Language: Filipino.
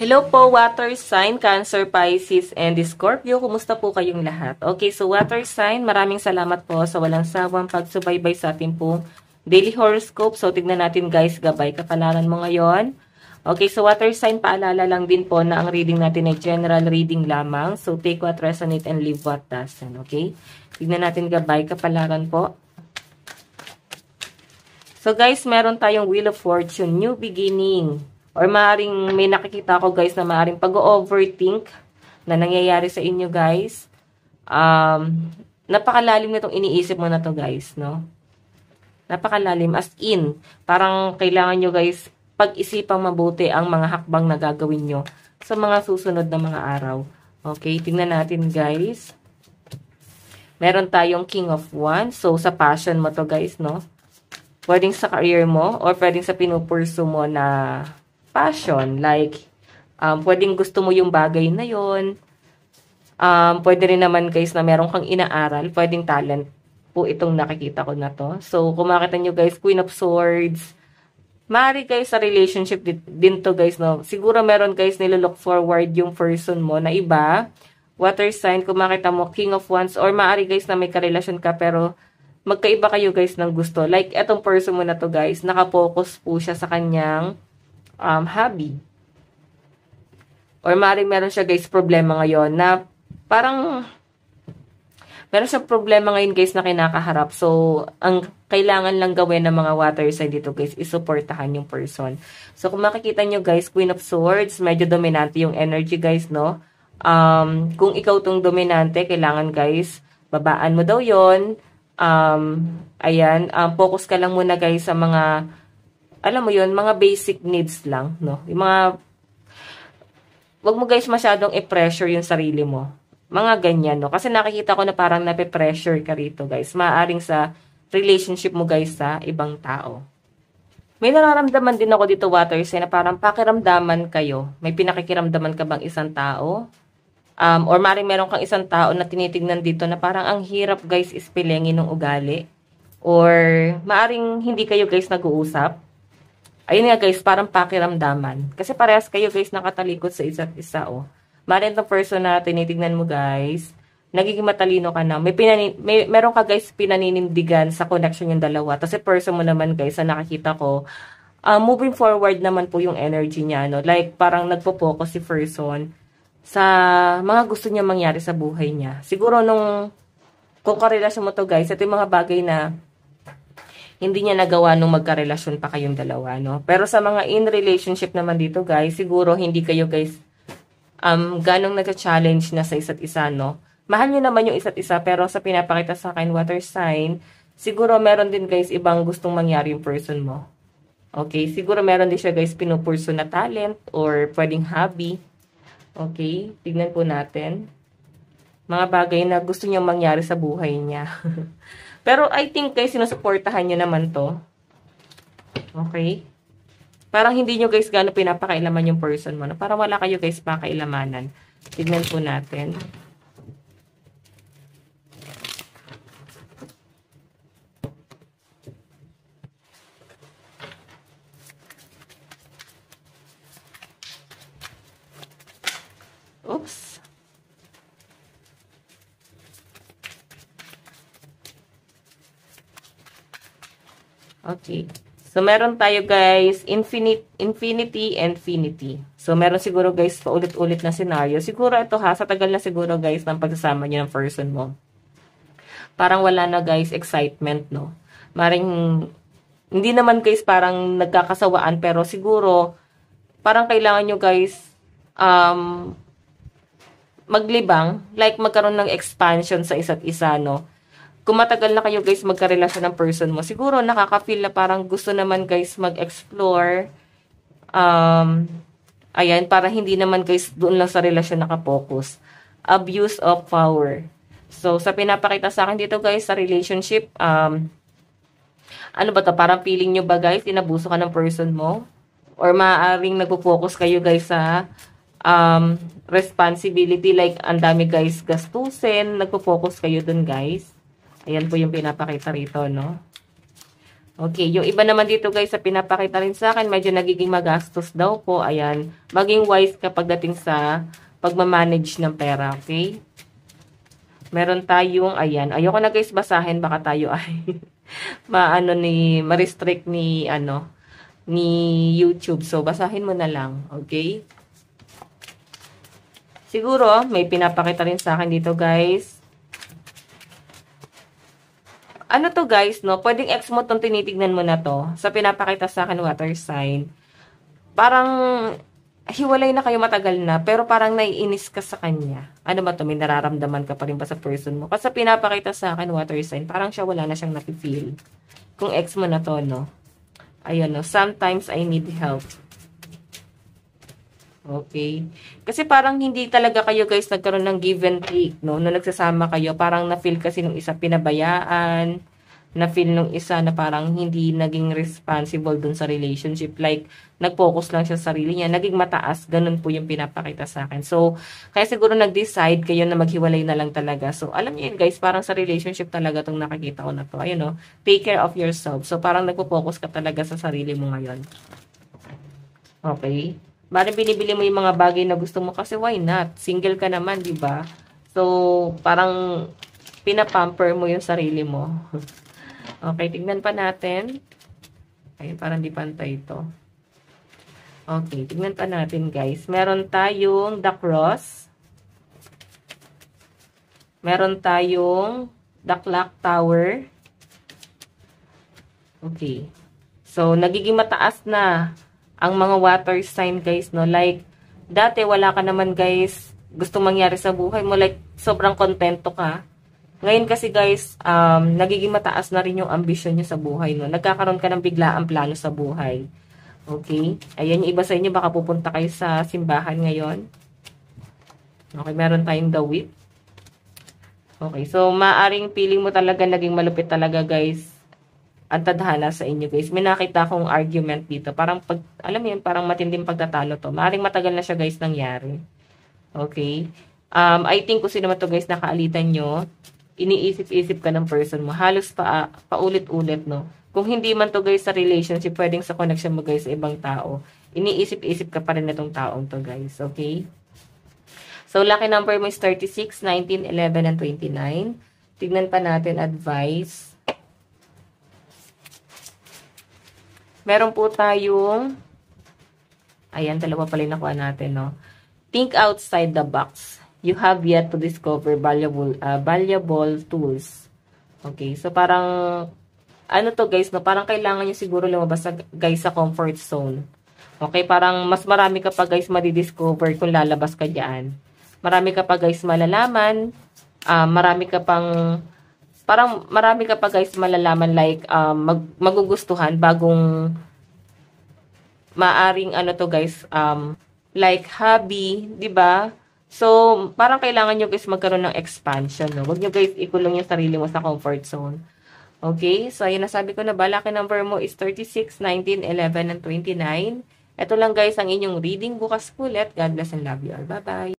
Hello po, water sign, Cancer, Pisces, and Scorpio. Kumusta po kayong lahat? Okay, so water sign, maraming salamat po sa walang sawang pagsubaybay sa ating pong daily horoscope. So, tignan natin guys, gabay kapalaran mo ngayon. Okay, so water sign, paalala lang din po na ang reading natin ay general reading lamang. So, take what resonate and leave what doesn't. Okay? Tignan natin gabay kapalaran po. So, guys, meron tayong Wheel of Fortune, new beginning. Or maaaring may nakikita ko guys na maaaring pag-overthink na nangyayari sa inyo guys. Napakalalim na itong iniisip mo na to guys, no? Napakalalim as in. Parang kailangan nyo guys pag-isipang mabuti ang mga hakbang na gagawin nyo sa mga susunod na mga araw. Okay, tingnan natin guys. Meron tayong King of Wands. So sa passion mo to guys, no? Pwedeng sa career mo or pwedeng sa pinupursu mo na passion, like, pwedeng gusto mo yung bagay na yon. Pwede rin naman guys na meron kang inaaral, pwedeng talent po itong nakikita ko na to. So, kung makita nyo guys, Queen of Swords, maaari guys sa relationship din to guys, no? Siguro meron guys nilolook forward yung person mo na iba, water sign, kung makita mo, King of Wands, or maaari guys na may karelasyon ka, pero magkaiba kayo guys ng gusto. Like, etong person mo na to guys, nakapokus po siya sa kanyang hobby. Or maaaring meron siya guys problema ngayon na parang meron siya problema ngayon guys na kinakaharap. So, ang kailangan lang gawin ng mga water sign dito guys is supportahan yung person. So, kung makikita nyo guys, Queen of Swords, medyo dominante yung energy guys, no? Kung ikaw tong dominante, kailangan guys, babaan mo daw yon. Ayan, focus ka lang muna guys sa mga alam mo yun, mga basic needs lang, no? Yung mga, wag mo guys masyadong i-pressure yung sarili mo. Mga ganyan, no? Kasi nakikita ko na parang nape-pressure ka rito, guys. Maaaring sa relationship mo, guys, sa ibang tao. May nararamdaman din ako dito, water sign, na parang pakiramdaman kayo. May pinakikiramdaman ka bang isang tao? Or maaaring meron kang isang tao na tinitignan dito na parang ang hirap, guys, ispilengin ng ugali. Or maaaring hindi kayo, guys, nag-uusap. Ayun nga guys, parang pakiramdaman. Kasi parehas kayo guys nakatalikod sa isa't isa, oh. Maaaring itong person na tinitignan mo guys, nagiging matalino ka na. Meron ka guys pinaninindigan sa connection yung dalawa. Tapos person mo naman guys, na nakikita ko, moving forward naman po yung energy niya, no? Like parang nagpo-focus si person sa mga gusto niya mangyari sa buhay niya. Siguro kung karelasyon mo to guys, ito yung mga bagay na hindi niya nagawa nung magkarelasyon pa kayong dalawa, no? Pero sa mga in relationship naman dito, guys, siguro hindi kayo, guys, ganong nagka-challenge na sa isa't isa, no? Mahal niyo naman yung isa't isa, pero sa pinapakita sa akin, water sign, siguro meron din, guys, ibang gustong mangyari yung person mo. Okay? Siguro meron din siya, guys, pinupurso na talent or pwedeng hobby. Okay? Tignan po natin. Mga bagay na gusto niyang mangyari sa buhay niya. Pero I think guys, sinusuportahan nyo naman to. Okay? Parang hindi nyo guys gano'n pinapakailaman yung person mo. Parang wala kayo guys pakailamanan. Tignan po natin. Oops. Okay. So, meron tayo guys, infinity, infinity. So, meron siguro guys, paulit-ulit na scenario. Siguro ito ha, sa tagal na siguro guys, ng pagsasama niyo ng person mo. Parang wala na guys, excitement, no? Maring, hindi naman guys parang nagkakasawaan, pero siguro, parang kailangan nyo guys, maglibang, like magkaroon ng expansion sa isa't isa, no? Kung matagal na kayo guys magkarelasyon ng person mo, siguro nakaka-feel na parang gusto naman guys mag-explore. Ayan, para hindi naman guys doon lang sa relasyon nakapokus. Abuse of power. So, sa pinapakita sa akin dito guys, sa relationship, ano ba to? Parang feeling nyo ba guys, inabuso ka ng person mo? Or maaaring nagpo-focus kayo guys sa responsibility, like ang dami guys gastusin, nagpo-focus kayo dun guys. Ayan po yung pinapakita rito, no? Okay, yung iba naman dito guys sa pinapakita rin sa akin, medyo nagiging magastos daw po. Ayan, maging wise kapag dating sa pagmamanage ng pera, okay? Meron tayong, ayan, ayoko na guys basahin, baka tayo ay ma-restrict ni, ni YouTube. So, basahin mo na lang, okay? Siguro, may pinapakita rin sa akin dito guys. Ano to guys, no? Pwedeng ex mo tong tinitignan mo na to. Sa pinapakita sa akin water sign. Parang hiwalay na kayo matagal na, pero parang naiinis ka sa kanya. Ano ba to? May nararamdaman ka pa rin ba sa person mo? Kasi sa pinapakita sa akin water sign, parang siya wala na siyang napifeel. Kung ex mo na to, no? Ayan, no? Sometimes I need help. Okay. Kasi parang hindi talaga kayo guys nagkaroon ng give and take, no? Nung nagsasama kayo, parang na-feel kasi nung isa pinabayaan, na-feel nung isa na parang hindi naging responsible dun sa relationship. Like, nag-focus lang siya sa sarili niya. Naging mataas. Ganun po yung pinapakita sa akin. So, kaya siguro nag-decide kayo na maghiwalay na lang talaga. So, alam niyo yun guys, parang sa relationship talaga tong nakikita ko na to. Ayun, no? Take care of yourself. So, parang nagpo-focus ka talaga sa sarili mo ngayon. Okay? Bari binibili mo yung mga bagay na gusto mo kasi why not? Single ka naman, di ba? So, parang pinapamper mo yung sarili mo. Okay, tignan pa natin. Ayun, parang di pantay ito. Okay, tignan pa natin guys. Meron tayong the cross. Meron tayong the clock tower. Okay. So, nagiging mataas na ang mga water sign guys, no? Like, dati wala ka naman guys gusto mangyari sa buhay mo. Like, sobrang kontento ka. Ngayon kasi guys, nagiging mataas na rin yung ambisyon nyo sa buhay, no? Nagkakaroon ka ng biglaang plano sa buhay. Okay? Ayan yung iba sa inyo, baka pupunta kayo sa simbahan ngayon. Okay, meron tayong the whip. Okay, so maaring feeling mo talaga naging malupit talaga guys ang tadhana sa inyo guys. May nakita akong argument dito. Parang alam mo yun, parang matinding pagtatalo to. Maaring matagal na siya guys nangyari. Okay? I think kung sino man to guys nakaalitan nyo, iniisip-isip ka ng person mo. Halos paulit-ulit, no? Kung hindi man to guys sa relationship, pwedeng sa connection mo guys sa ibang tao. Iniisip-isip ka pa rin itong taong to guys. Okay? So, lucky number mo is 36, 19, 11, and 29. Tignan pa natin advice. Meron po tayong, ayan, dalawa pala yung nakuha natin, no? Think outside the box. You have yet to discover valuable tools. Okay, so parang, ano to guys, no? Parang kailangan nyo siguro lumabas guys sa comfort zone. Okay, parang mas marami ka pa guys madidiscover kung lalabas ka dyan. Marami ka pa guys malalaman. Marami ka pang parang marami ka pa guys malalaman like magugustuhan bagong maaring ano to guys like hobby, 'di ba? So, parang kailangan nyo guys magkaroon ng expansion, no? Huwag nyo guys ikulong yung sarili mo sa comfort zone. Okay? So, ayun nasabi ko na ba, lucky number mo is 36, 19, 11, and 29. Ito lang guys ang inyong reading bukas ulit. God bless and love you all. Bye-bye.